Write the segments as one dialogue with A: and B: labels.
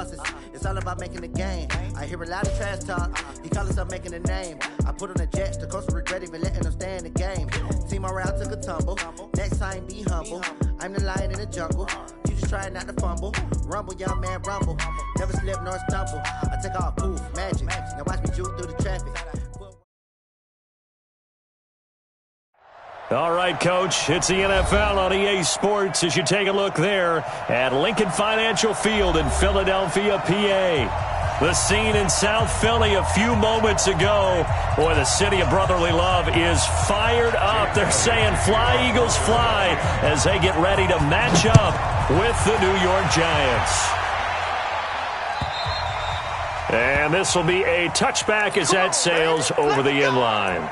A: losses. It's all about making the game. I hear a lot of trash talk. He call himself making a name. I put on the Jets. The coach will regret even letting them stay in the game. Team around took a tumble. Next time, be humble. I'm the lion in the jungle. You just trying not to fumble. Rumble, young man, rumble. Never slip nor stumble. I take off, poof, magic. Now watch me juke through the traffic.
B: All right, Coach, it's the NFL on EA Sports as you take a look there at Lincoln Financial Field in Philadelphia, PA. The scene in South Philly a few moments ago. Boy, the city of brotherly love is fired up. They're saying fly, Eagles, fly, as they get ready to match up with the New York Giants. And this will be a touchback as that sails over the end line.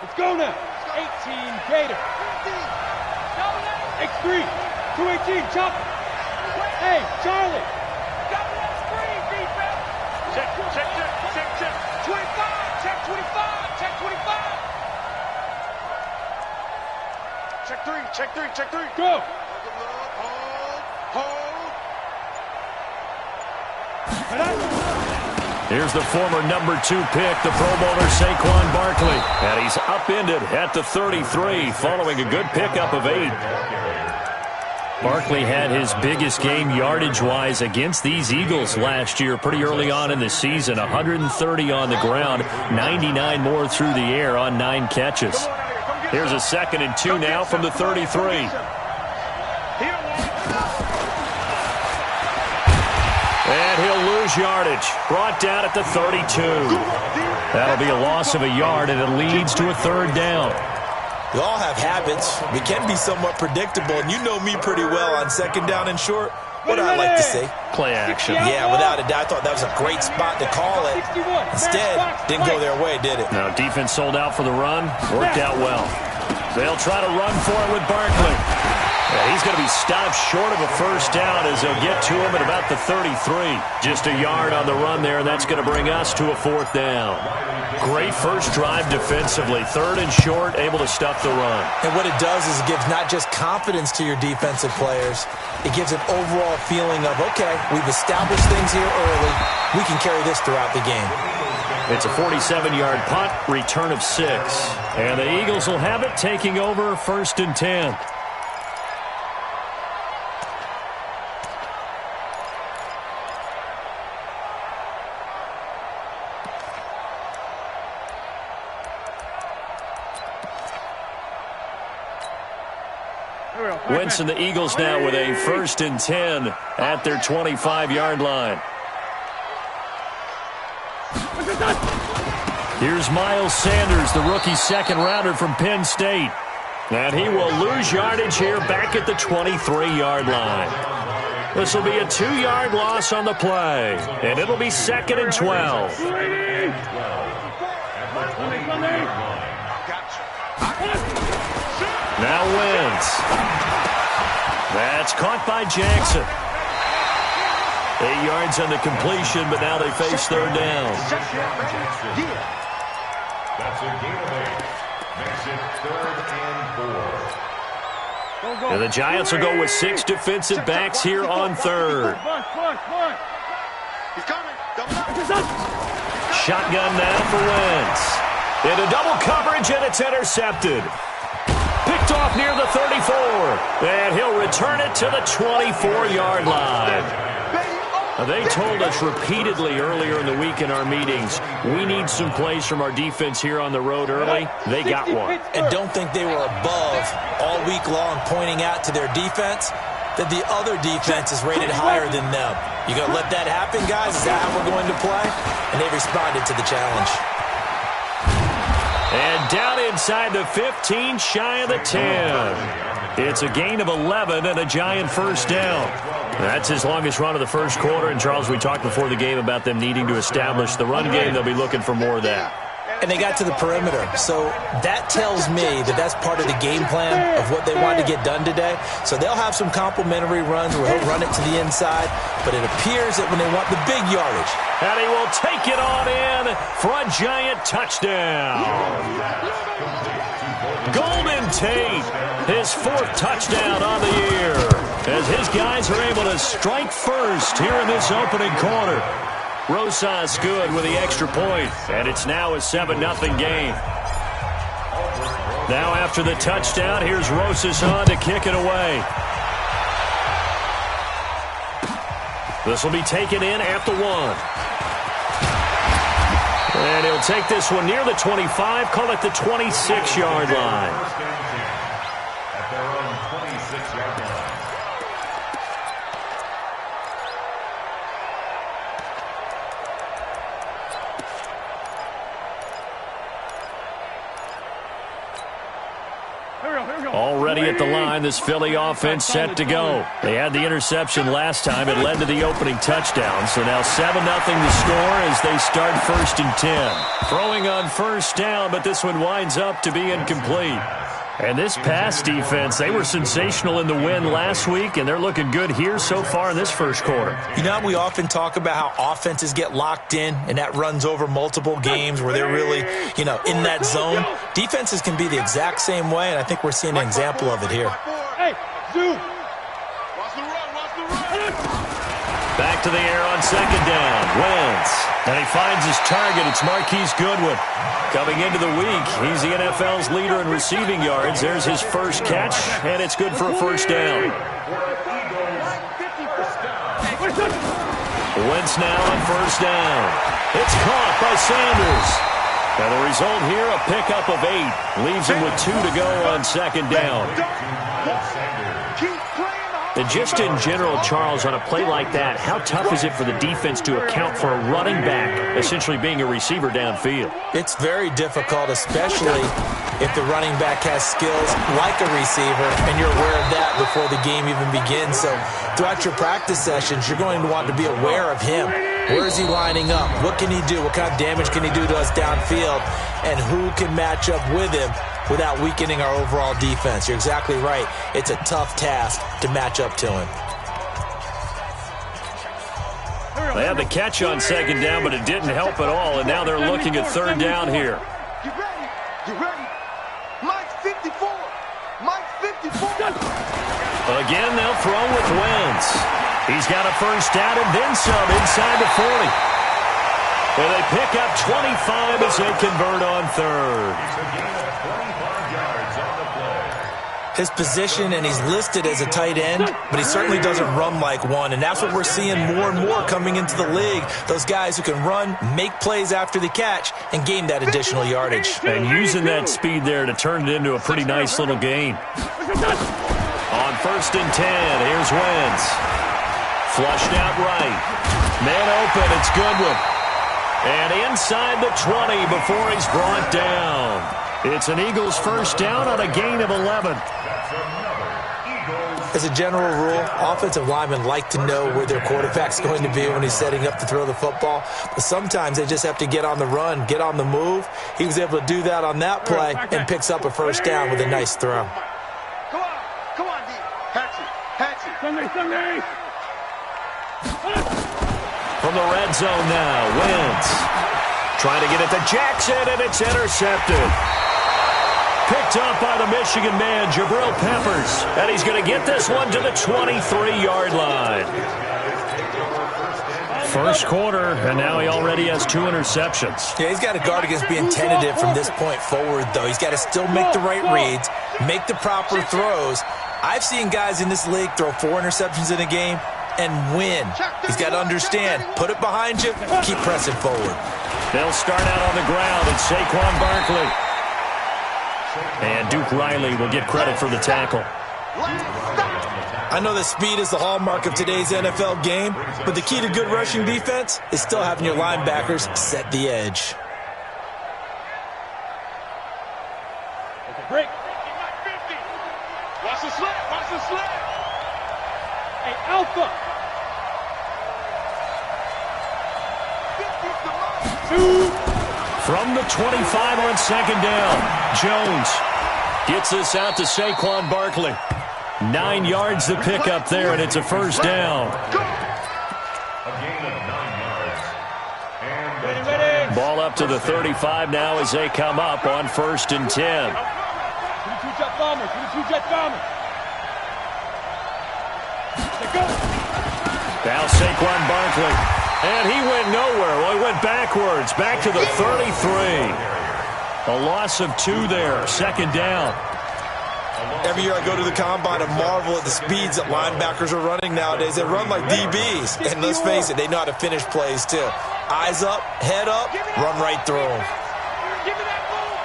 C: Let's go now. 18 Gator. X3. 218 chop. Hey, Charlie.
D: Double on screen, defense. Check. 25. Check 25. Check 3.
C: Go.
D: Hold.
B: Here's the former number 2 pick, the Pro Bowler Saquon Barkley. And he's upended at the 33 following a good pickup of 8. Barkley had his biggest game yardage-wise against these Eagles last year pretty early on in the season. 130 on the ground, 99 more through the air on 9 catches. Here's a 2nd and 2 now from the 33. And he'll lose yardage. Brought down at the 32. That'll be a loss of a yard, and it leads to a 3rd down.
E: We all have habits. We can be somewhat predictable, and you know me pretty well on 2nd down and short. What do I like to say?
B: Play action.
E: Yeah, without a doubt. I thought that was a great spot to call it. Instead, didn't go their way, did it?
B: Now, defense sold out for the run. Worked out well. They'll try to run for it with Barkley. Yeah, he's going to be stopped short of a 1st down as they'll get to him at about the 33. Just a yard on the run there, and that's going to bring us to a 4th down. Great first drive defensively. 3rd and short, able to stuff the run.
E: And what it does is it gives not just confidence to your defensive players, it gives an overall feeling of, okay, we've established things here early. We can carry this throughout the game.
B: It's a 47-yard punt, return of 6. And the Eagles will have it, taking over 1st and 10. Wentz and the Eagles now with a 1st and 10 at their 25-yard line. Here's Miles Sanders, the rookie 2nd-rounder from Penn State. And he will lose yardage here back at the 23-yard line. This will be a 2-yard loss on the play, and it'll be 2nd and 12. Now Wentz. That's caught by Jackson. 8 yards on the completion, but now they face 3rd down.
F: That's a gain of 8. Makes it 3rd and 4.
B: And the Giants will go with 6 defensive backs here on 3rd. Shotgun now for Wentz. Into double coverage, and it's intercepted. Picked off near the 34. And he'll return it to the 24-yard line. They told us repeatedly earlier in the week in our meetings, we need some plays from our defense here on the road early. They got one.
E: And don't think they were above all week long pointing out to their defense that the other defense is rated higher than them. You going to let that happen, guys? Is that how we're going to play? And they responded to the challenge.
B: And down inside the 15, shy of the 10. It's a gain of 11 and a Giant 1st down. That's his longest run of the 1st quarter. And, Charles, we talked before the game about them needing to establish the run game. They'll be looking for more of that.
E: and they got to the perimeter. So that tells me that that's part of the game plan of what they want to get done today. So they'll have some complimentary runs where he'll run it to the inside, but it appears that when they want the big yardage.
B: And he will take it on in for a giant touchdown. Golden Tate, his 4th touchdown on the year, as his guys are able to strike first here in this opening quarter. Rosas good with the extra point, and it's now a 7-0 game. Now after the touchdown, here's Rosas on to kick it away. This will be taken in at the 1. And he'll take this one near the 25, call it the 26-yard line.
F: At their own 26-yard line.
B: Already at the line, this Philly offense set to go. They had the interception last time. It led to the opening touchdown. So now 7-0 the score as they start 1st and 10. Throwing on 1st down, but this one winds up to be incomplete. And this pass defense, they were sensational in the win last week, and they're looking good here so far in this first quarter.
E: You know, we often talk about how offenses get locked in, and that runs over multiple games where they're really, in that zone. Defenses can be the exact same way, and I think we're seeing an example of it here.
C: Hey, zoom.
D: Watch the run, watch the run.
B: Back to the air on 2nd down. Wentz. And he finds his target. It's Marquise Goodwin. Coming into the week, he's the NFL's leader in receiving yards. There's his first catch, and it's good for a 1st down. Wentz now on 1st down. It's caught by Sanders. And the result here, a pickup of 8. Leaves him with 2 to go on 2nd down. And just in general, Charles, on a play like that, how tough is it for the defense to account for a running back essentially being a receiver downfield?
E: It's very difficult, especially if the running back has skills like a receiver, and you're aware of that before the game even begins. So throughout your practice sessions, you're going to want to be aware of him. Where is he lining up? What can he do? What kind of damage can he do to us downfield? And who can match up with him without weakening our overall defense? You're exactly right. It's a tough task to match up to him.
B: They had the catch on 2nd down, but it didn't help at all, and now they're looking at 3rd down here.
D: Get ready, get ready. Mike's 54, Mike's 54.
B: Again, they'll throw with Wentz. He's got a 1st down and then some inside the 40. And they pick up 25 as they convert on 3rd.
E: His position, and he's listed as a tight end, but he certainly doesn't run like one, and that's what we're seeing more and more coming into the league. Those guys who can run, make plays after the catch, and gain that additional yardage.
B: And using that speed there to turn it into a pretty nice little gain. On 1st and 10, here's Wentz. Flushed out right. Man open, it's Goodwin. And inside the 20 before he's brought down. It's an Eagles 1st down on a gain of 11.
E: As a general rule, offensive linemen like to know where their quarterback's going to be when he's setting up to throw the football. But sometimes they just have to get on the run, get on the move. He was able to do that on that play and picks up a 1st down with a nice throw.
D: Come on, D. Hatch it.
C: Sunday.
B: From the red zone now, Wentz. Trying to get it to Jackson, and it's intercepted. Picked up by the Michigan man, Jabril Peppers. And he's going to get this one to the 23-yard line. First quarter, and now he already has 2 interceptions.
E: Yeah, he's got to guard against being tentative from this point forward, though. He's got to still make the right reads, make the proper throws. I've seen guys in this league throw 4 interceptions in a game and win. He's got to understand, put it behind you, keep pressing forward.
B: They'll start out on the ground. It's Saquon Barkley. And Duke Riley will get credit for the tackle.
E: I know that speed is the hallmark of today's NFL game, but the key to good rushing defense is still having your linebackers set the edge.
C: Okay, break.
D: Watch the slip, watch the slip.
C: Hey, Alpha.
B: 4 From the 25 on second down, Jones gets this out to Saquon Barkley. 9 yards to pick up there, and it's a first down.
F: A gain of 9 yards. And
C: Ready.
B: Ball up to the 35 now as they come up on 1st and 10.
C: 22-jet bombers. 22-jet bombers. Let's go.
B: Now Saquon Barkley. And he went nowhere. Well, he went backwards. Back to the 33. A loss of 2 there. Second down.
E: Every year I go to the combine and marvel at the speeds that linebackers are running nowadays. They run like DBs. And let's face it, they know how to finish plays too. Eyes up, head up, run right through them.
D: Give me that ball.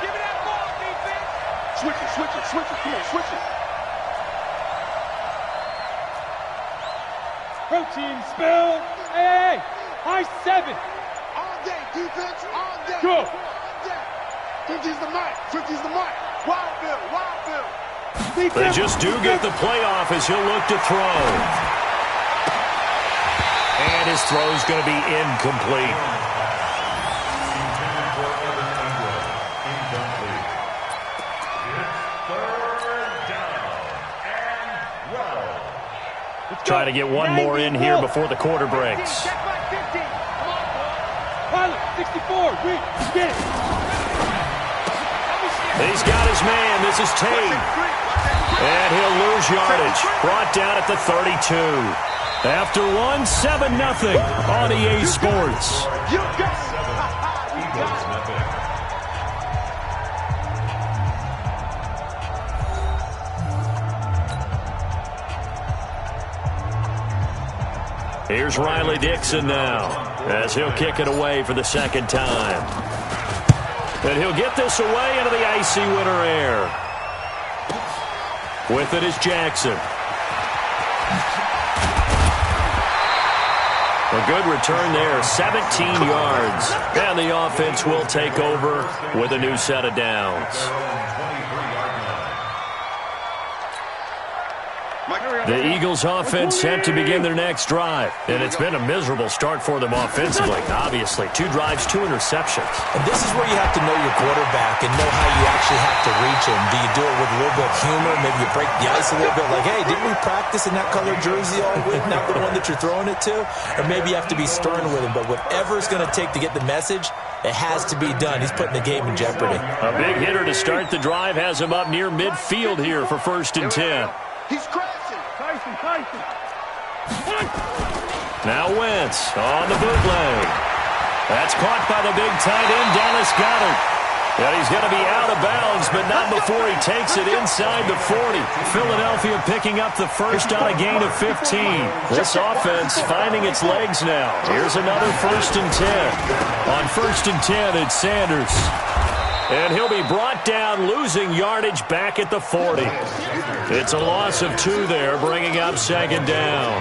D: Give me that ball, defense. Switch it, switch it, switch it. Come on, switch it.
C: Protein spill. Hey. High 7.
D: All day, defense, all day.
C: Go.
D: All day. 50's the mic, 50's the mic. Wild Bill, Wild Bill.
B: They just do get the playoff as he'll look to throw. And his throw is going to be incomplete. Try to get one more in here before the quarter breaks.
C: Pilot, 64. Get it.
B: He's got his man. This is Tate. And he'll lose yardage. Brought down at the 32. After one, 7-0 on EA Sports.
D: You got it.
B: Here's Riley Dixon now as he'll kick it away for the second time. And he'll get this away into the icy winter air. With it is Jackson. A good return there, 17 yards. And the offense will take over with a new set of downs. The Eagles offense set to begin their next drive. And it's been a miserable start for them offensively, obviously. 2 drives, 2 interceptions.
E: And this is where you have to know your quarterback and know how you actually have to reach him. Do you do it with a little bit of humor? Maybe you break the ice a little bit. Like, hey, didn't we practice in that colored jersey all week? Not the one that you're throwing it to? Or maybe you have to be stern with him. But whatever it's going to take to get the message, it has to be done. He's putting the game in jeopardy.
B: A big hitter to start the drive has him up near midfield here for 1st and 10.
D: He's crashing.
C: Tyson.
B: Now Wentz on the bootleg. That's caught by the big tight end, Dallas Goedert. And he's going to be out of bounds, but not before he takes it inside the 40. Philadelphia picking up the first on a gain of 15. This offense finding its legs now. Here's another 1st and 10. On 1st and 10, it's Sanders. And he'll be brought down, losing yardage back at the 40. It's a loss of 2 there, bringing up second down.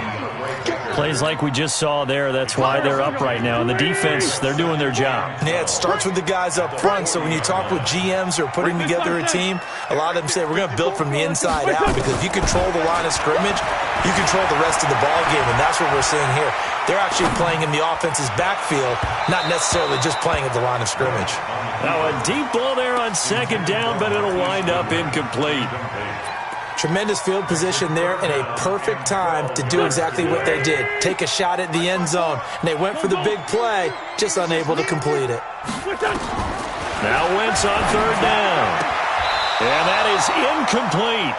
B: Plays like we just saw there, that's why they're up right now. And the defense, they're doing their job.
E: Yeah, it starts with the guys up front. So when you talk with GMs who are putting together a team, a lot of them say we're going to build from the inside out, because if you control the line of scrimmage, you control the rest of the ball game, and that's what we're seeing here. They're actually playing in the offense's backfield, not necessarily just playing at the line of scrimmage.
B: Now a deep ball there on second down, but it'll wind up incomplete.
E: Tremendous field position there and a perfect time to do exactly what they did. Take a shot at the end zone. And they went for the big play, just unable to complete it.
B: Now Wentz on 3rd down. And that is incomplete.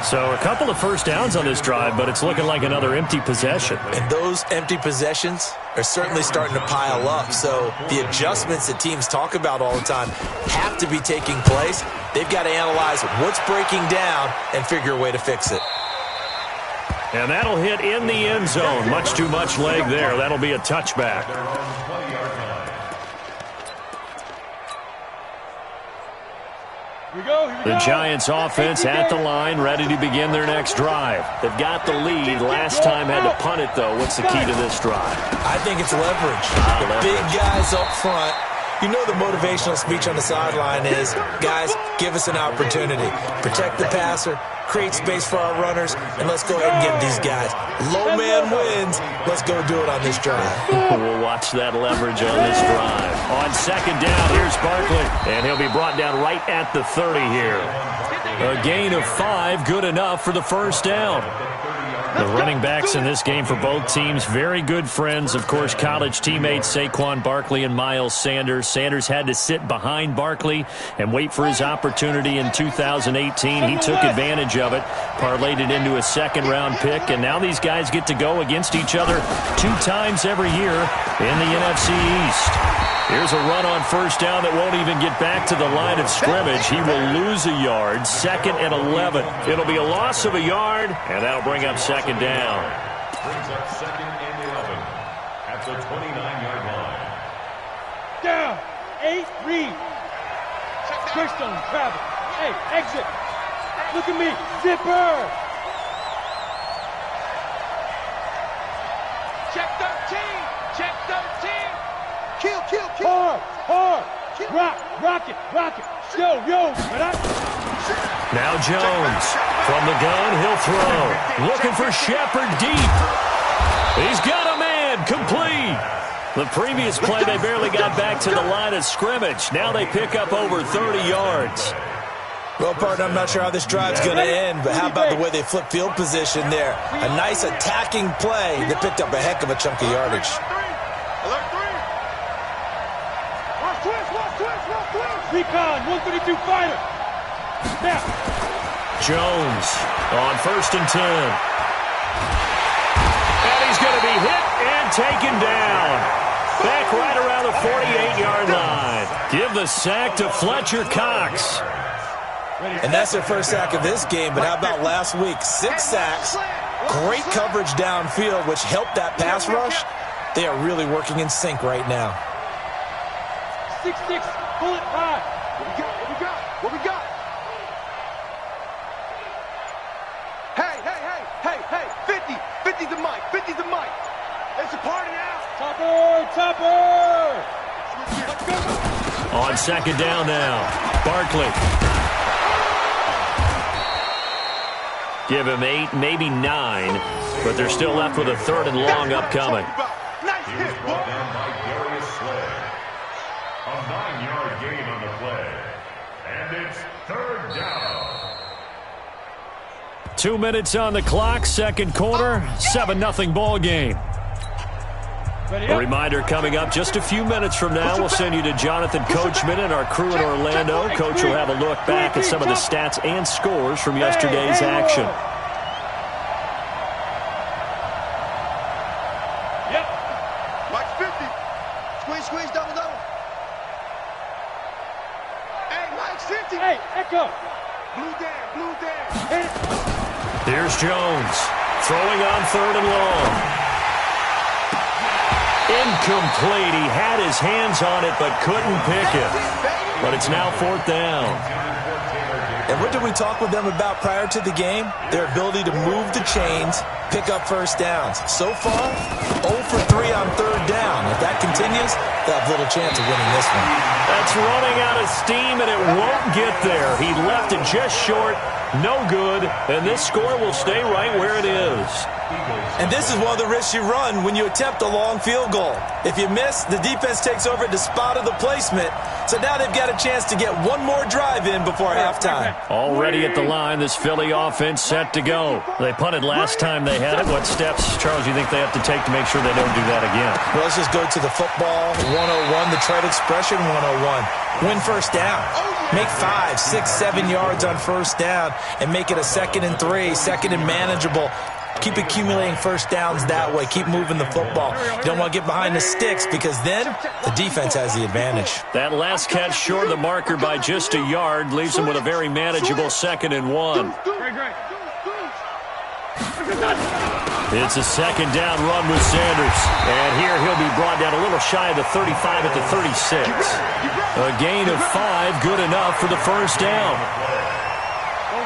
B: So a couple of first downs on this drive, but it's looking like another empty possession.
E: And those empty possessions are certainly starting to pile up. So the adjustments that teams talk about all the time have to be taking place. They've got to analyze what's breaking down and figure a way to fix it.
B: And that'll hit in the end zone. Much too much leg there. That'll be a touchback. The Giants offense at the line, ready to begin their next drive. They've got the lead. Last time had to punt it, though. What's the key to this drive?
E: I think it's leverage. The big guys up front. You know the motivational speech on the sideline is, guys, give us an opportunity. Protect the passer, create space for our runners, and let's go ahead and get these guys. Low man wins. Let's go do it on this drive.
B: We'll watch that leverage on this drive. On second down, here's Barkley, and he'll be brought down right at the 30 here. A gain of 5, good enough for the first down. The running backs in this game for both teams, very good friends. Of course, college teammates Saquon Barkley and Miles Sanders. Sanders had to sit behind Barkley and wait for his opportunity in 2018. He took advantage of it, parlayed it into a second-round pick, and now these guys get to go against each other 2 times every year in the NFC East. Here's a run on first down that won't even get back to the line of scrimmage. He will lose a yard, 2nd and 11. It'll be a loss of a yard, and that'll bring up second down.
F: Brings up 2nd and 11 at the 29-yard line.
C: Down. 8, read. Christian, Travis. Hey, exit. Look at me. Zipper.
D: Check 13. Check 13.
C: Kill. Hard. Rock it. Yo.
B: Now Jones. From the gun, he'll throw. Looking for Shepard deep. He's got a man. Complete. The previous play, they barely got back to the line of scrimmage. Now they pick up over 30 yards.
E: Well, partner, I'm not sure how this drive's going to end, but how about the way they flip field position there? A nice attacking play that picked up a heck of a chunk of yardage.
C: Recon, 132 fighter. Now.
B: Jones on 1st and 10. And he's going to be hit and taken down. Back right around the 48-yard line. Give the sack to Fletcher Cox.
E: And that's their first sack of this game, but how about last week? 6 sacks, great coverage downfield, which helped that pass rush. They are really working in sync right now.
C: 6-6, pull it high.
D: What we got? Hey, 50's the mic. It's a party now.
C: Topper.
B: On second down now, Barkley. Give him 8, maybe 9, but they're still left with a 3rd and long upcoming.
F: He was brought down by Darius Slay. A 9-yard gain on the play. And it's 3rd down.
B: 2 minutes on the clock, second quarter, 7-0 ball game. A reminder coming up just a few minutes from now, we'll send you to Jonathan Coachman and our crew in Orlando. Coach will have a look back at some of the stats and scores from yesterday's action.
C: Yep.
D: Mike 50. Squeeze, double. Hey, Mike 50.
C: Hey, Echo.
D: Blue down.
B: Here's Jones, throwing on 3rd and long. Incomplete. He had his hands on it but couldn't pick it. But it's now 4th down.
E: And what did we talk with them about prior to the game? Their ability to move the chains, pick up first downs. So far, 0 for 3 on 3rd down. If that continues, they'll have little chance of winning this one.
B: That's running out of steam, and it won't get there. He left it just short. No good. And this score will stay right where it is.
E: And this is one of the risks you run when you attempt a long field goal. If you miss, the defense takes over at the spot of the placement. So now they've got a chance to get one more drive in before halftime.
B: Already at the line, this Philly offense set to go. They punted last time they had it. What steps, Charles, do you think they have to take to make sure they don't do that again?
E: Well, let's just go to the football 101, the trade expression 101. Win first down. Make 5, 6, 7 yards on first down and make it a 2nd and 3, 2nd and manageable. Keep accumulating first downs that way. Keep moving the football. You don't want to get behind the sticks because then the defense has the advantage.
B: That last catch short of the marker by just a yard leaves them with a very manageable 2nd and 1. It's a 2nd down run with Sanders. And here he'll be brought down a little shy of the 35 at the 36. A gain of 5, good enough for the first down.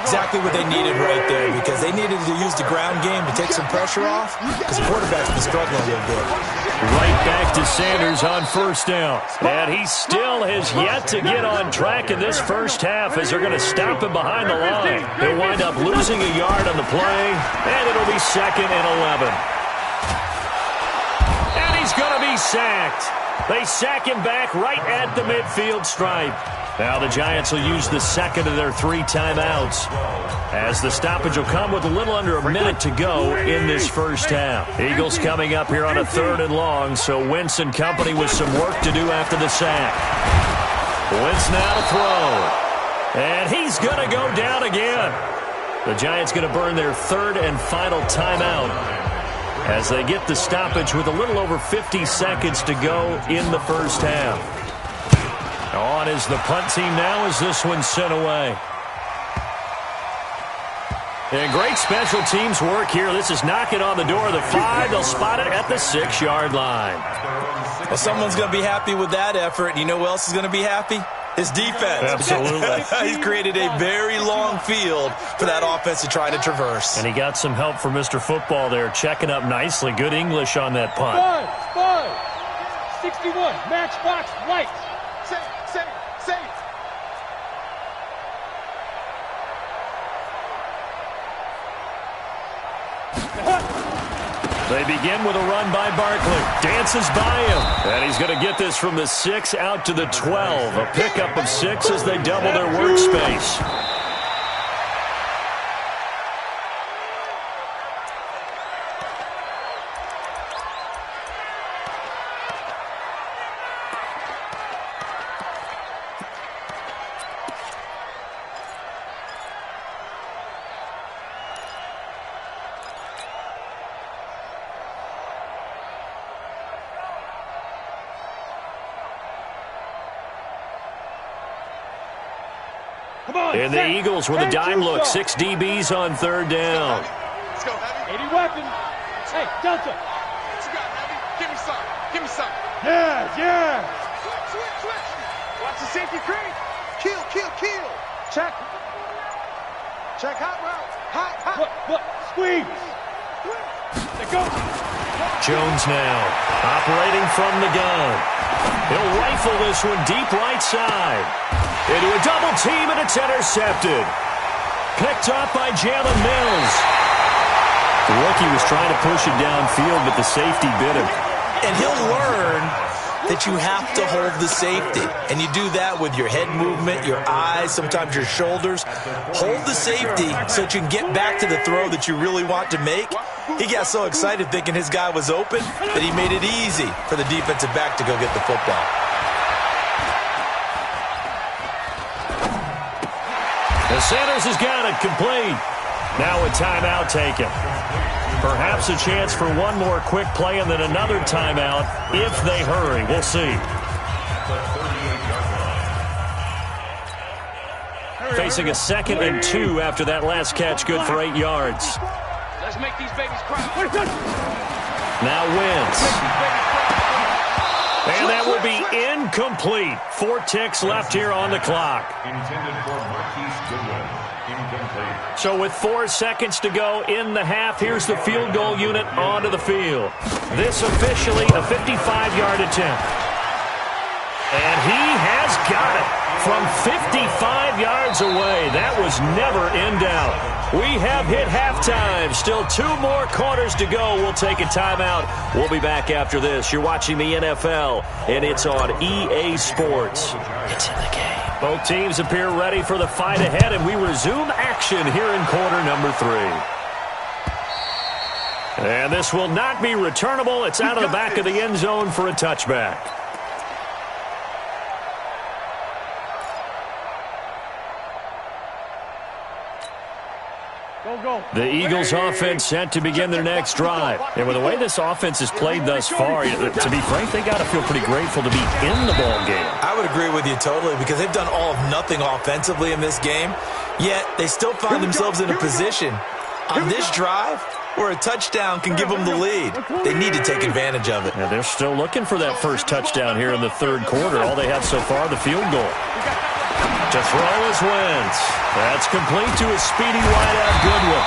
E: Exactly what they needed right there, because they needed to use the ground game to take some pressure off, because the quarterback's been struggling a little bit.
B: Right back to Sanders on first down. And he still has yet to get on track in this first half as they're going to stop him behind the line. He'll wind up losing a yard on the play, and it'll be 2nd and 11. And he's going to be sacked. They sack him back right at the midfield stripe. Now the Giants will use the second of their 3 timeouts, as the stoppage will come with a little under a minute to go in this first half. Eagles coming up here on a 3rd and long, so Wentz and company with some work to do after the sack. Wentz now to throw. And he's going to go down again. The Giants going to burn their 3rd and final timeout as they get the stoppage with a little over 50 seconds to go in the first half. On is the punt team now as this one's sent away. And great special teams work here. This is knocking on the door of the 5. They'll spot it at the 6-yard line.
E: Well, someone's going to be happy with that effort. You know who else is going to be happy? His defense.
B: Absolutely.
E: He's created a very long field for that offense to try to traverse.
B: And he got some help from Mr. Football there, checking up nicely. Good English on that punt.
C: 61, matchbox, light. Safe.
B: They begin with a run by Barkley. Dances by him. And he's going to get this from the 6 out to the 12. A pickup of 6 as they double their workspace. And the Eagles with a dime look. 6 DBs on 3rd down.
C: Let's go, Heavy. 80 weapons. Hey, Delta.
D: What you got, Heavy? Give me some.
C: Yeah.
D: Switch. Watch the safety creep. Kill.
C: Check hot route. Look. Squeeze. They go.
B: Jones now operating from the gun. He'll rifle this one deep right side. Into a double team, and it's intercepted. Picked up by Jalen Mills. The rookie was trying to push it downfield, but the safety bit him.
E: And he'll learn that you have to hold the safety. And you do that with your head movement, your eyes, sometimes your shoulders. Hold the safety so that you can get back to the throw that you really want to make. He got so excited thinking his guy was open that he made it easy for the defensive back to go get the football.
B: Sanders has got it complete. Now a timeout taken. Perhaps a chance for one more quick play and then another timeout if they hurry. We'll see. Facing a 2nd and 2 after that last catch, good for 8 yards.
D: Let's make these babies cry.
B: Now Wentz. And that will be incomplete. 4 ticks left here on the clock.
F: Intended for Marquise Goodwin. Incomplete.
B: So with 4 seconds to go in the half, here's the field goal unit onto the field. This officially a 55-yard attempt. And he has got it from 55 yards away. That was never in doubt. We have hit halftime. Still 2 more quarters to go. We'll take a timeout. We'll be back after this. You're watching the NFL, and it's on EA Sports. It's in the game. Both teams appear ready for the fight ahead, and we resume action here in quarter number 3. And this will not be returnable. It's out of the back of the end zone for a touchback. The Eagles offense set to begin their next drive. And with the way this offense has played thus far, to be frank, they got to feel pretty grateful to be in the ball game.
E: I would agree with you totally, because they've done all of nothing offensively in this game, yet they still find themselves in a position on this drive where a touchdown can give them the lead. They need to take advantage of it.
B: Yeah, they're still looking for that first touchdown here in the 3rd quarter. All they have so far, the field goal. To throw is Wentz. That's complete to a speedy wideout Goodwin.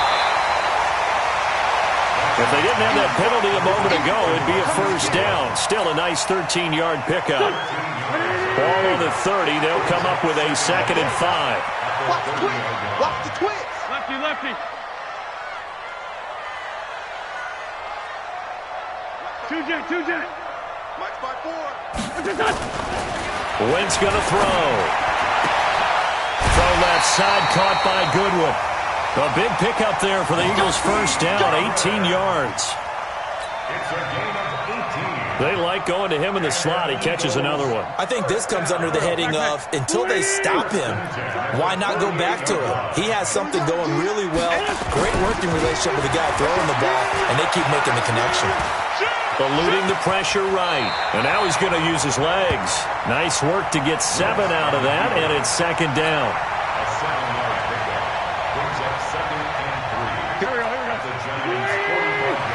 B: If they didn't have that penalty a moment ago, it'd be a first down. Still a nice 13-yard pickup. Ball on the 30. They'll come up with a 2nd and 5.
D: Watch the twist. Watch the twist.
C: Lefty, lefty. Two jet.
D: Mike's by 4.
B: Wentz going to throw. Throw left side, caught by Goodwin. A big pickup there for the Eagles' first down, 18 yards.
F: It's a gain of 18.
B: They like going to him in the slot. He catches another one.
E: I think this comes under the heading of, until they stop him, why not go back to him? He has something going really well. Great working relationship with the guy throwing the ball, and they keep making the connection.
B: Eluding the pressure right. And now he's going to use his legs. Nice work to get 7 out of that, and it's 2nd down.
F: A 7-yard pickup brings up 2nd and 3.
C: Here we go.
F: At the Giants' 45-yard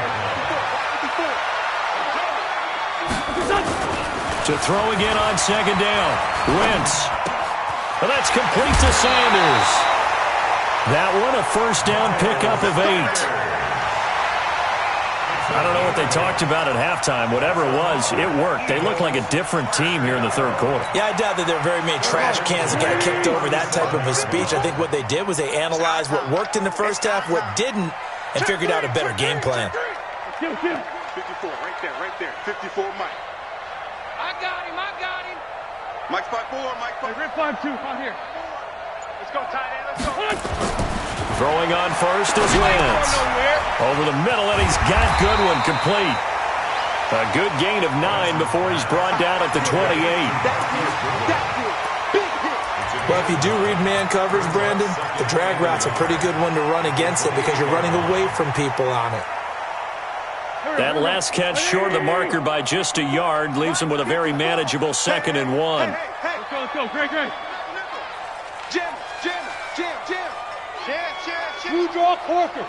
F: line.
B: To throw again on 2nd down. Wentz. Well, that's complete to Sanders. That one a first down pickup of 8. I don't know what they talked about at halftime. Whatever it was, it worked. They look like a different team here in the 3rd quarter.
E: Yeah, I doubt that there are very many trash cans that got kicked over that type of a speech. I think what they did was they analyzed what worked in the first half, what didn't, and figured out a better game plan.
D: 54, right there. 54, Mike.
C: I got him.
D: Mike's by 4, Mike's by 4.
C: Rip 5-2, out here.
D: Let's go, tight end, let's go.
B: Throwing on first is Wentz. Over the middle, and he's got Goodwin complete. A good gain of 9 before he's brought down at the 28.
E: Well, if you do read man coverage, Brandon, the drag route's a pretty good one to run against it because you're running away from people on it.
B: That last catch short of the marker by just a yard leaves him with a very manageable 2nd and 1.
C: Let's go. Great.
D: Jim.
C: You draw quarter.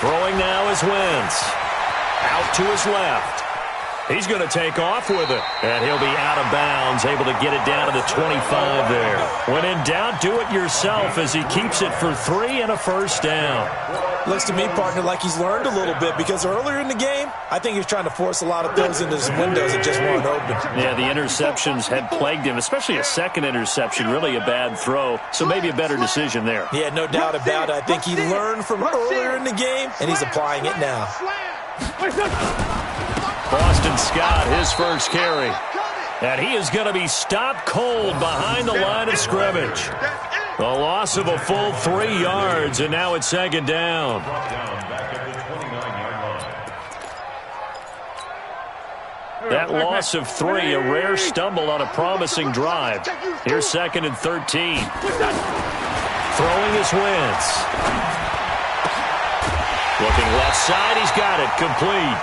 B: Throwing now is Wentz. Out to his left. He's going to take off with it. And he'll be out of bounds, able to get it down to the 25 there. When in doubt, do it yourself as he keeps it for 3 and a first down.
E: Looks to me, partner, like he's learned a little bit because earlier in the game, I think he was trying to force a lot of things into his windows that just weren't open.
B: Yeah, the interceptions had plagued him, especially a second interception, really a bad throw. So maybe a better decision there.
E: Yeah, no doubt about it. I think he learned from earlier in the game, and he's applying it now.
B: Boston Scott, his first carry. And he is going to be stopped cold behind the line of scrimmage. The loss of a full 3 yards, and now it's 2nd down.
F: Brought down back at the 29-yard line.
B: That loss of 3, a rare stumble on a promising drive. Here's 2nd and 13. Throwing is Wentz. Looking left side, he's got it, complete.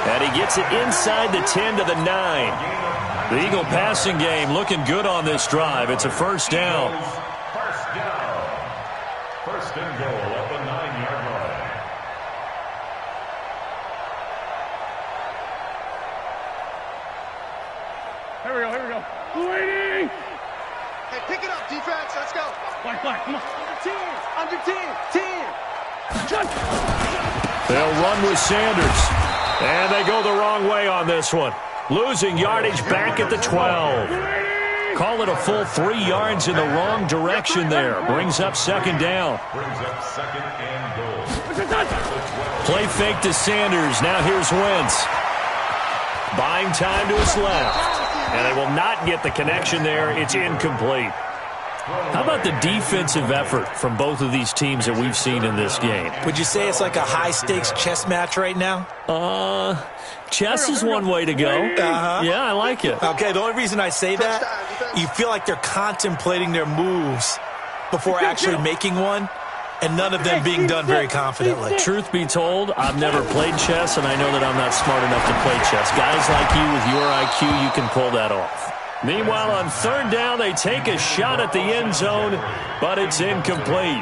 B: And he gets it inside the 10 to the 9. The Eagle passing game looking good on this drive. It's a first down.
F: First and goal at the 9-yard line.
C: Here we go. Waiting.
D: Hey, pick it up, defense. Let's go.
C: Black, come on.
D: Under 10.
B: They'll run with Sanders. And they go the wrong way on this one. Losing yardage back at the 12. Call it a full 3 yards in the wrong direction there. Brings up 2nd down.
F: Brings up 2nd and goal.
B: Play fake to Sanders. Now here's Wentz. Buying time to his left. And they will not get the connection there. It's incomplete. How about the defensive effort from both of these teams that we've seen in this game?
E: Would you say it's like a high-stakes chess match right now?
B: Chess is one way to go. Yeah, I like it.
E: Okay, the only reason I say that, you feel like they're contemplating their moves before actually making one, and none of them being done very confidently.
B: Truth be told, I've never played chess, and I know that I'm not smart enough to play chess. Guys like you with your IQ, you can pull that off. Meanwhile, on 3rd down, they take a shot at the end zone, but it's incomplete.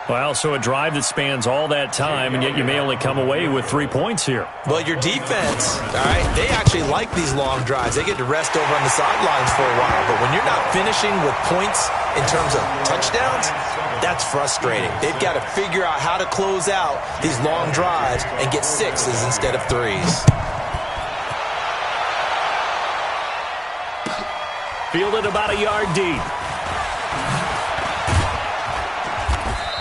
B: Well, so a drive that spans all that time, and yet you may only come away with 3 points here.
E: Well, your defense, all right, they actually like these long drives. They get to rest over on the sidelines for a while. But when you're not finishing with points in terms of touchdowns, that's frustrating. They've got to figure out how to close out these long drives and get 6s instead of 3s.
B: Fielded about a yard deep.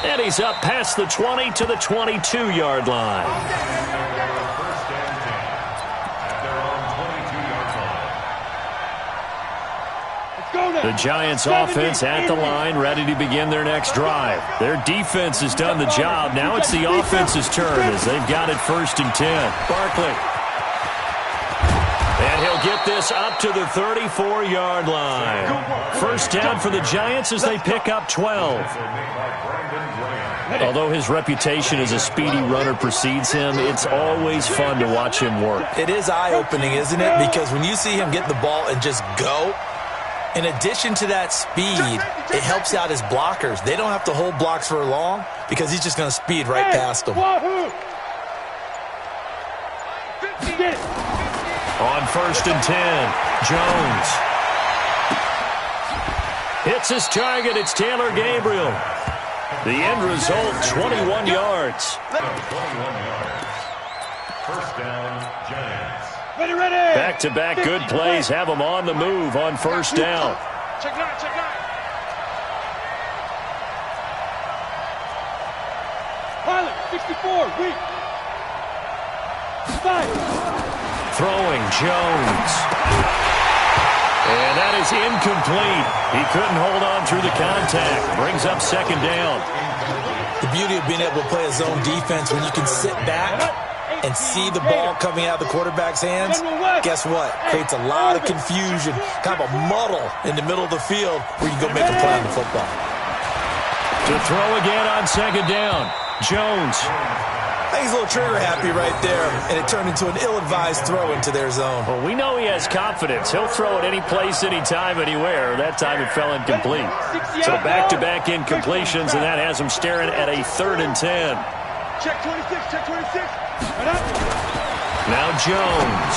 B: And he's up past the 20 to the 22-yard line.
F: First and 10 at their own 22-yard line.
B: The Giants offense at the line, ready to begin their next drive. Their defense has done the job. Now it's the offense's turn as they've got it 1st and 10. Barkley. And he'll get this up to the 34-yard line. First down for the Giants as they pick up 12. Although his reputation as a speedy runner precedes him, it's always fun to watch him work.
E: It is eye-opening, isn't it? Because when you see him get the ball and just go, in addition to that speed, it helps out his blockers. They don't have to hold blocks for long because he's just going to speed right past them.
B: On 1st and 10, Jones. Hits his target. It's Taylor Gabriel. The end result, 21 yards.
F: 21 yards. First down, Giants.
C: Ready.
B: Back-to-back good plays have them on the move on 1st down.
D: Check nine.
C: Pilot, 64, weak. 5.
B: Throwing Jones. And that is incomplete. He couldn't hold on through the contact. Brings up 2nd down.
E: The beauty of being able to play a zone defense when you can sit back and see the ball coming out of the quarterback's hands, guess what? Creates a lot of confusion, kind of a muddle in the middle of the field where you can go make a play on the football.
B: To throw again on 2nd down, Jones.
E: I think he's a little trigger happy right there, and it turned into an ill-advised throw into their zone.
B: Well, we know he has confidence. He'll throw it any place, anytime, anywhere. That time it fell incomplete. So back-to-back incompletions, and that has him staring at a 3rd and 10.
D: Check 26.
B: Now Jones.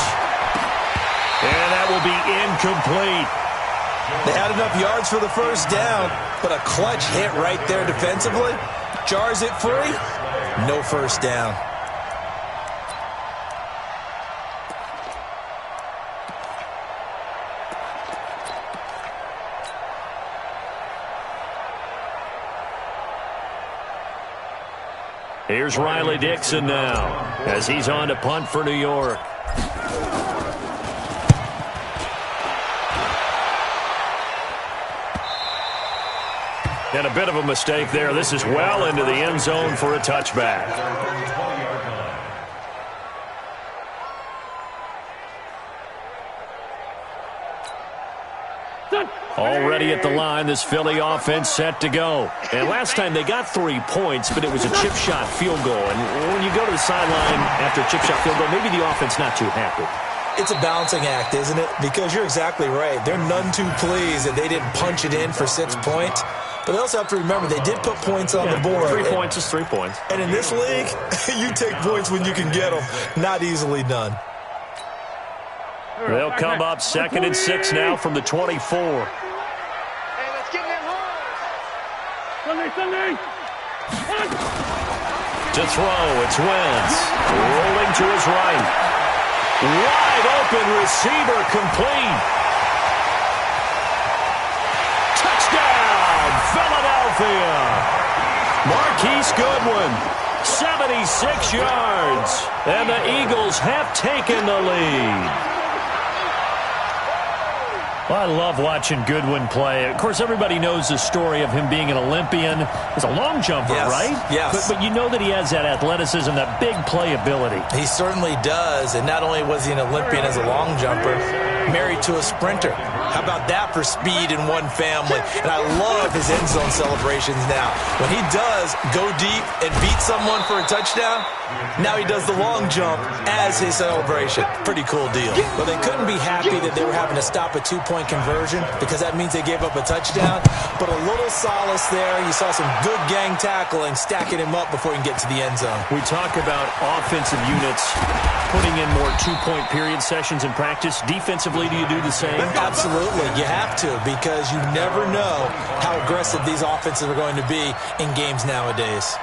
B: And that will be incomplete.
E: They had enough yards for the 1st down, but a clutch hit right there defensively. Jars it free. No 1st down.
B: Here's Riley Dixon now as he's on to punt for New York. And a bit of a mistake there. This is well into the end zone for a touchback. Already at the line, this Philly offense set to go. And last time they got 3 points, but it was a chip shot field goal. And when you go to the sideline after a chip shot field goal, maybe the offense not too happy.
E: It's a balancing act, isn't it? Because you're exactly right. They're none too pleased that they didn't punch it in for 6 points. But they also have to remember they did put points on the board.
B: 3 points is 3 points.
E: And in this league, you take points when you can get them. Not easily done.
B: They'll come up 2nd and 6 now from the 24.
D: Hey, let's get them home.
C: Sunday.
B: To throw, it's Wentz. Rolling to his right. Wide open receiver complete. Touchdown, Philadelphia. Marquise Goodwin, 76 yards. And the Eagles have taken the lead. Well, I love watching Goodwin play. Of course, everybody knows the story of him being an Olympian. He's a long jumper,
E: yes,
B: right?
E: Yes.
B: But you know that he has that athleticism, that big playability.
E: He certainly does. And not only was he an Olympian as a long jumper, married to a sprinter. How about that for speed in one family? And I love his end zone celebrations now. When he does go deep and beat someone for a touchdown, now he does the long jump as his celebration. Pretty cool deal. Well, they couldn't be happy that they were having to stop a two-point conversion because that means they gave up a touchdown. But a little solace there. You saw some good gang tackling, stacking him up before he can get to the end zone.
B: We talk about offensive units putting in more two-point period sessions in practice. Defensively, do you do the same?
E: Absolutely. You have to, because you never know how aggressive these offenses are going to be in games nowadays.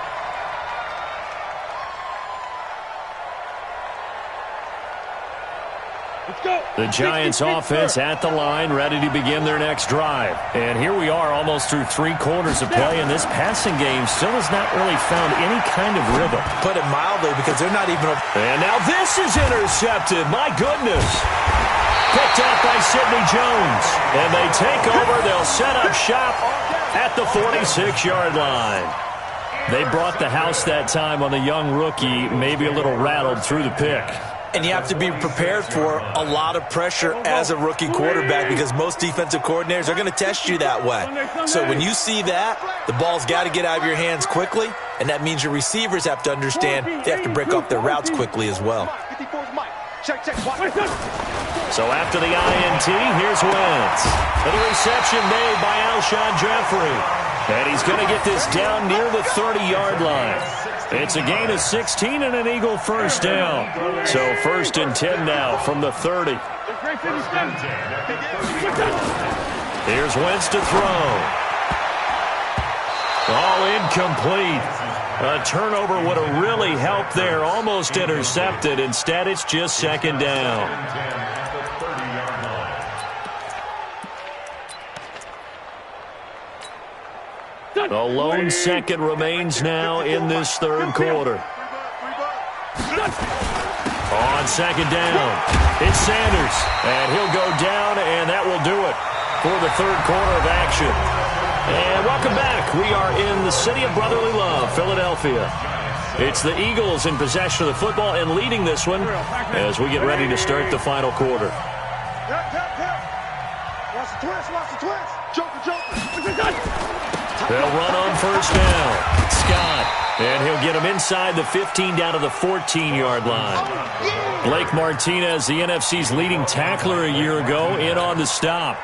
B: The Giants offense at the line, ready to begin their next drive. And here we are almost through 3 quarters of play, and this passing game still has not really found any kind of rhythm.
E: Put it mildly, because they're not even...
B: And now this is intercepted. My goodness. Picked up by Sidney Jones. And they take over. They'll set up shop at the 46-yard line. They brought the house that time on the young rookie, maybe a little rattled through the pick.
E: And you have to be prepared for a lot of pressure as a rookie quarterback, because most defensive coordinators are going to test you that way. So when you see that, the ball's got to get out of your hands quickly, and that means your receivers have to understand they have to break off their routes quickly as well.
B: So after the INT, here's Wentz. And the reception made by Alshon Jeffrey. And he's going to get this down near the 30-yard line. It's a gain of 16 and an Eagle first down. So 1st and 10 now from the 30. Here's Wentz to throw. All incomplete. A turnover would have really helped there. Almost intercepted. Instead, it's just 2nd down. The lone second remains now in this 3rd quarter. On 2nd down, it's Sanders. And he'll go down, and that will do it for the 3rd quarter of action. And welcome back. We are in the city of brotherly love, Philadelphia. It's the Eagles in possession of the football and leading this one as we get ready to start the final quarter.
D: Watch the twist. Joker.
B: They'll run on 1st down. Scott. And he'll get him inside the 15 down to the 14-yard line. Blake Martinez, the NFC's leading tackler a year ago, in on the stop.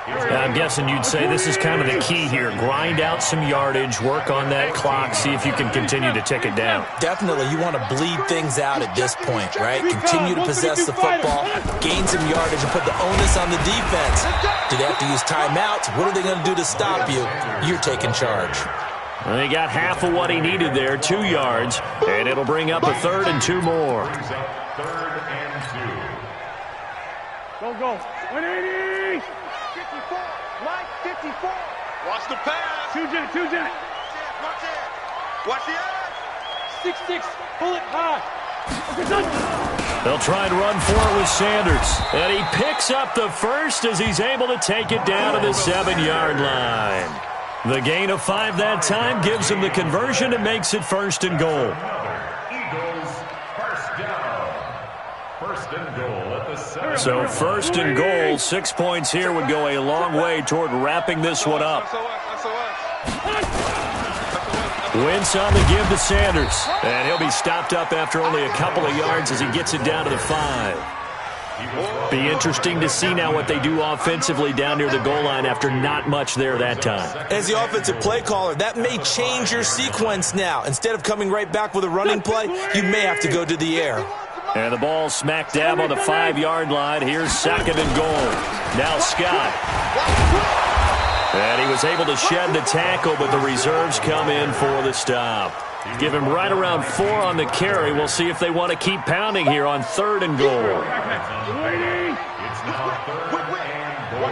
B: I'm guessing you'd say this is kind of the key here. Grind out some yardage, work on that clock, see if you can continue to tick it down.
E: Definitely, you want to bleed things out at this point, right? Continue to possess the football, gain some yardage, and put the onus on the defense. Do they have to use timeouts? What are they going to do to stop you? You're taking charge.
B: Well, he got half of what he needed there, 2 yards, and it'll bring up a 3rd and 2 more.
F: 3rd and 2.
C: Go. 180.
D: 54. Mike, 54. Watch the pass.
C: Two jet.
D: Watch the edge.
C: 6-6. Pull it high.
B: They'll try and run for it with Sanders. And he picks up the first as he's able to take it down to the 7-yard line. The gain of 5 that time gives him the conversion and makes it 1st and goal.
F: Eagles, 1st down. 1st and goal at the 7.
B: So 1st and goal, 6 points here would go a long way toward wrapping this one up. Wentz on the give to Sanders. And he'll be stopped up after only a couple of yards as he gets it down to the 5. Be interesting to see now what they do offensively down near the goal line after not much there that time.
E: As the offensive play caller, that may change your sequence now. Instead of coming right back with a running play, you may have to go to the air.
B: And the ball smack dab on the 5-yard line. Here's 2nd and goal. Now Scott. And he was able to shed the tackle, but the reserves come in for the stop. Give him right around 4 on the carry. We'll see if they want to keep pounding here on 3rd and goal.
F: It's now 3rd and goal.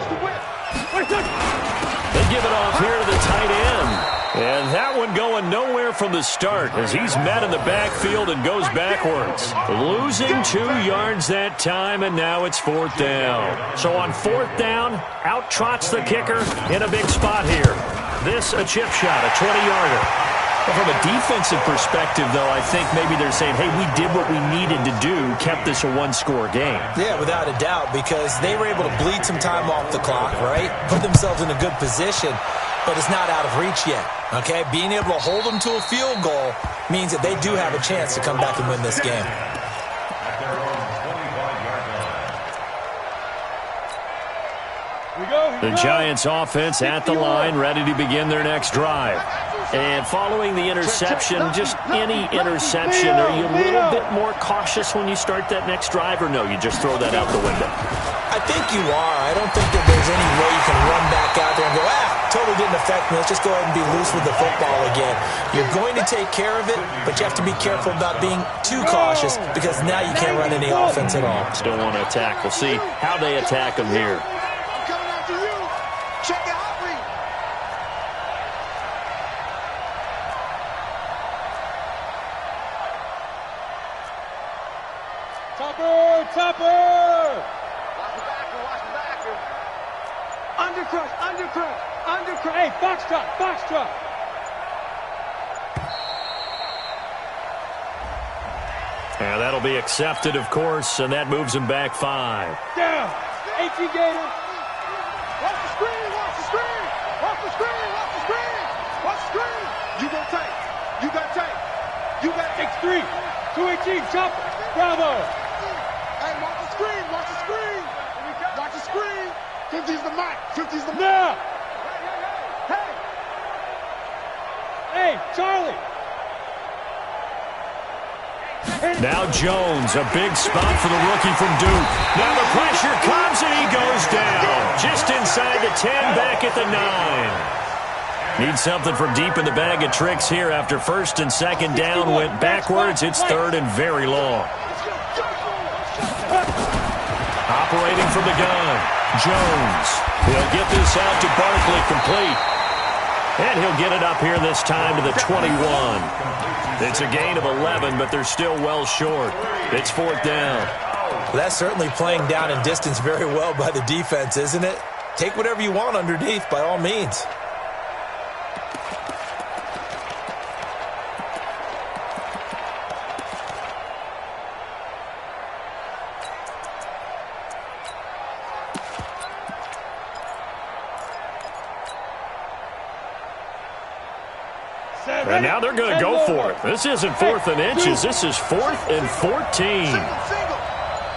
B: They give it off here to the tight end. And that one going nowhere from the start as he's met in the backfield and goes backwards. Losing 2 yards that time, and now it's 4th down. So on 4th down, out trots the kicker in a big spot here. This a chip shot, a 20-yarder. Well, from a defensive perspective, though, I think maybe they're saying, hey, we did what we needed to do, kept this a one-score game.
E: Yeah, without a doubt, because they were able to bleed some time off the clock, right? Put themselves in a good position, but it's not out of reach yet, okay? Being able to hold them to a field goal means that they do have a chance to come back and win this game.
B: The Giants offense at the line, ready to begin their next drive. And following the interception, just any interception, are you a little bit more cautious when you start that next drive, or no, you just throw that out the window?
E: I think you are. I don't think that there's any way you can run back out there and go, totally didn't affect me. Let's just go ahead and be loose with the football again. You're going to take care of it, but you have to be careful about being too cautious because now you can't run any offense at all.
B: Still want to attack. We'll see how they attack them here.
D: Check it out, Reed.
C: Topper!
D: Watch the backer. Undercrush.
C: Hey, foxtrot.
B: And that'll be accepted, of course, and that moves him back 5.
C: Down. AT Gator.
D: Watch the screen. You got take.
C: 6-3. 218. Chopper. Bravo.
D: Hey, watch the screen. Watch the screen. 50's the mic.
C: Now. Hey, Charlie.
B: Now Jones, a big spot for the rookie from Duke. Now the pressure comes and he goes down. Just inside the 10, back at the 9. Need something from deep in the bag of tricks here after first and second down went backwards. It's third and very long. Operating from the gun, Jones. He'll get this out to Barkley complete. And he'll get it up here this time to the 21. It's a gain of 11, but they're still well short. It's fourth down.
E: Well, that's certainly playing down in distance very well by the defense, isn't it? Take whatever you want underneath, by all means.
B: And now they're going to go for it. This isn't 4th and inches. This is 4th and 14.
D: Single.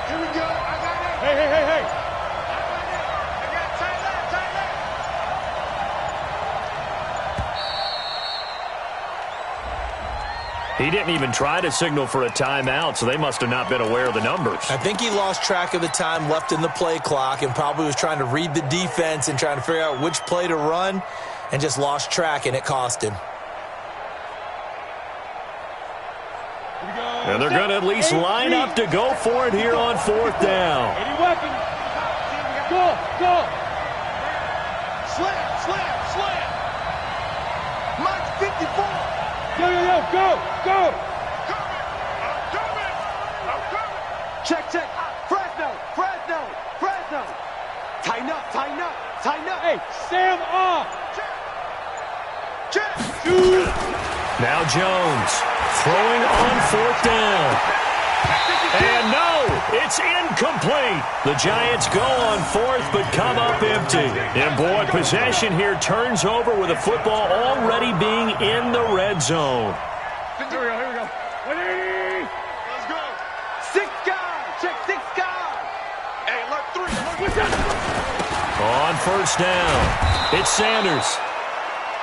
D: Here we go. I got it.
C: Hey.
D: I got tight left.
B: He didn't even try to signal for a timeout, so they must have not been aware of the numbers.
E: I think he lost track of the time left in the play clock and probably was trying to read the defense and trying to figure out which play to run and just lost track, and it cost him.
B: And they're going to at least line up to go for it here on fourth down.
C: Any weapon. Go.
D: Slam. Mike 54.
C: Yo, go.
D: I'm coming. Check. Fresno. Tighten up.
C: Hey, Sam off.
D: Check.
C: Shoot.
B: Now Jones throwing on fourth down. And no, it's incomplete. The Giants go on fourth but come up empty. And boy, possession here turns over with the football already being in the red zone.
C: Here we go. 180.
D: Let's go. 6 guys. Check 6 guys. Hey, left 3.
B: On first down, it's Sanders.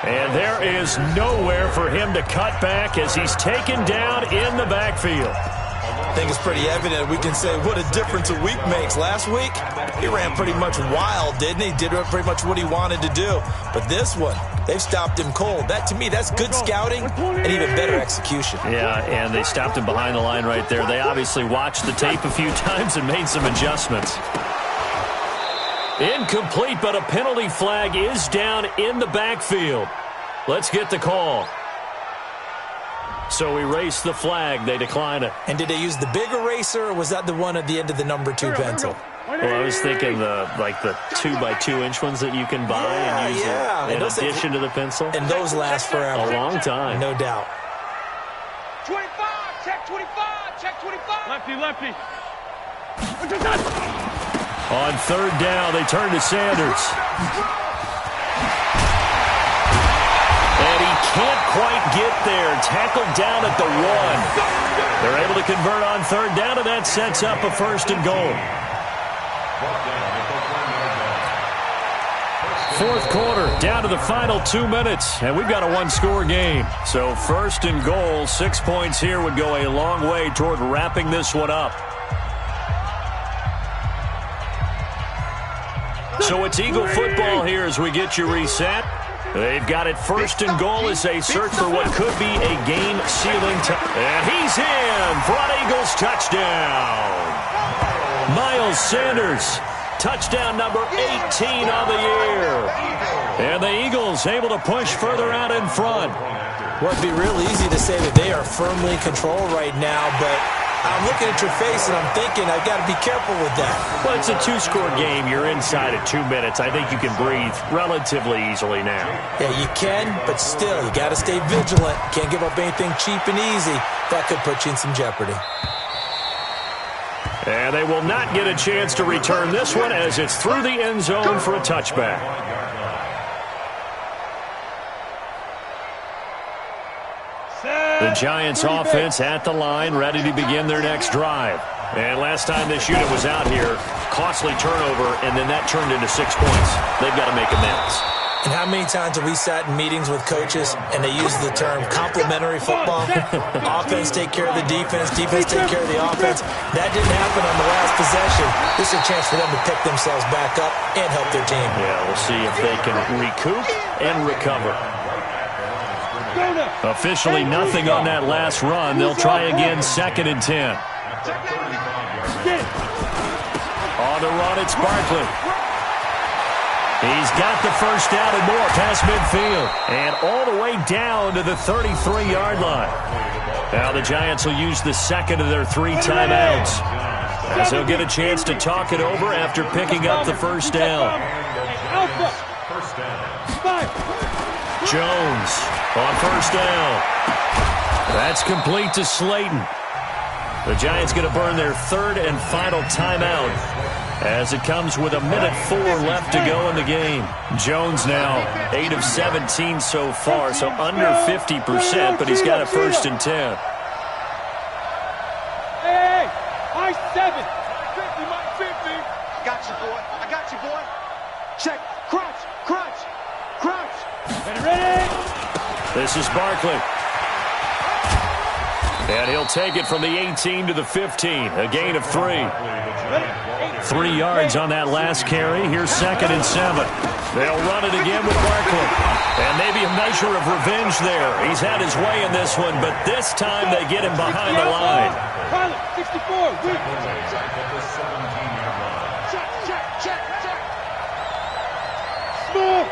B: And there is nowhere for him to cut back as he's taken down in the backfield.
E: I think it's pretty evident. We can say what a difference a week makes. Last week, he ran pretty much wild, didn't he? Did pretty much what he wanted to do. But this one, they've stopped him cold. That, to me, that's good scouting and even better execution.
B: Yeah, and they stopped him behind the line right there. They obviously watched the tape a few times and made some adjustments. Incomplete, but a penalty flag is down in the backfield. Let's get the call. So erase the flag. They decline it.
E: And did they use the big eraser, or was that the one at the end of the number 2 pencil?
B: Well, I was thinking the 2x2-inch ones that you can buy and use in addition to the pencil.
E: And those last forever.
B: A long time.
E: No doubt.
D: 25, check 25, check 25.
C: Lefty.
B: On third down, they turn to Sanders. And he can't quite get there. Tackled down at the 1. They're able to convert on third down, and that sets up a first and goal. Fourth quarter, down to the final 2 minutes, and we've got a one-score game. So first and goal, 6 points here would go a long way toward wrapping this one up. So it's Eagle football here as we get you reset. They've got it first and goal as they search for what could be a game-sealing and he's in for an Eagles touchdown. Miles Sanders, touchdown number 18 on the year. And the Eagles able to push further out in front.
E: Well, it'd be real easy to say that they are firmly in control right now, but I'm looking at your face and I'm thinking I've got to be careful with that.
B: Well, it's a two-score game. You're inside at 2 minutes. I think you can breathe relatively easily now.
E: Yeah, you can, but still, you got to stay vigilant. Can't give up anything cheap and easy. That could put you in some jeopardy.
B: And they will not get a chance to return this one as it's through the end zone for a touchback. The Giants offense at the line, ready to begin their next drive. And last time this unit was out here, costly turnover, and then that turned into 6 points. They've got to make amends.
E: And how many times have we sat in meetings with coaches and they use the term complementary football? Offense take care of the defense, defense take care of the offense. That didn't happen on the last possession. This is a chance for them to pick themselves back up and help their team.
B: Yeah, we'll see if they can recoup and recover. Officially nothing on that last run. They'll try again, 2nd and 10. On the run, it's Barkley. He's got the first down and more past midfield. And all the way down to the 33-yard line. Now the Giants will use the second of their 3 timeouts, as they'll get a chance to talk it over after picking up the first down. Jones on first down. That's complete to Slayton. The Giants going to burn their 3rd and final timeout as it comes with 1:04 left to go in the game. Jones now 8 of 17 so far, so under 50%, but he's got a 1st and 10.
C: Hey, I-7.
D: 50, Mike, 50. Got you, boy. I got you, boy. Check. Crunch.
C: Ready?
B: This is Barkley. And he'll take it from the 18 to the 15, a gain of 3. 3 yards on that last carry. Here's 2nd and 7. They'll run it again with Barkley. And maybe a measure of revenge there. He's had his way in this one, but this time they get him behind the line.
C: Pilot, 64.
D: Check.
C: Smooth.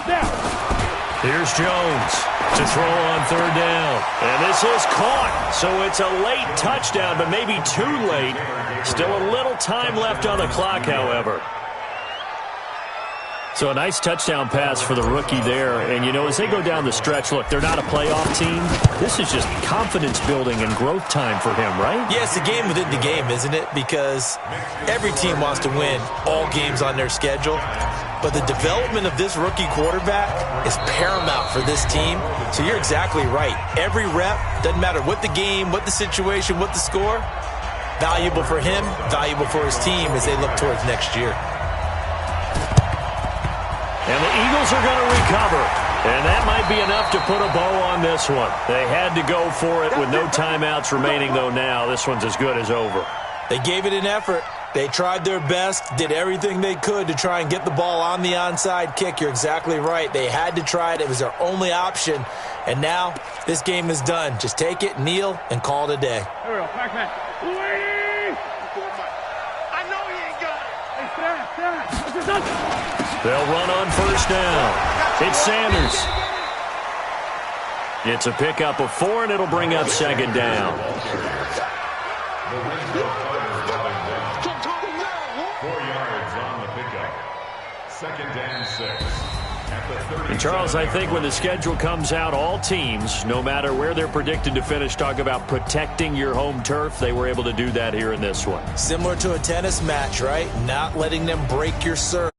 C: Now.
B: Here's Jones to throw on 3rd down. And this is caught. So it's a late touchdown, but maybe too late. Still a little time left on the clock, however. So a nice touchdown pass for the rookie there. And, you know, as they go down the stretch, look, they're not a playoff team. This is just confidence building and growth time for him, right?
E: Yeah, it's a game within the game, isn't it? Because every team wants to win all games on their schedule. But the development of this rookie quarterback is paramount for this team. So you're exactly right. Every rep, doesn't matter what the game, what the situation, what the score, valuable for him, valuable for his team as they look towards next year.
B: And the Eagles are going to recover. And that might be enough to put a bow on this one. They had to go for it with no timeouts remaining, though now this one's as good as over.
E: They gave it an effort. They tried their best, did everything they could to try and get the ball on the onside kick. You're exactly right. They had to try it. It was their only option. And now this game is done. Just take it, kneel, and call it a day.
C: Here we go. Pac-Man.
D: I know he ain't got it.
B: They'll run on first down. It's Sanders. It's a pickup of 4, and it'll bring up 2nd down.
F: Second and 6.
B: And Charles, I think when the schedule comes out, all teams, no matter where they're predicted to finish, talk about protecting your home turf. They were able to do that here in this one.
E: Similar to a tennis match, right? Not letting them break your serve.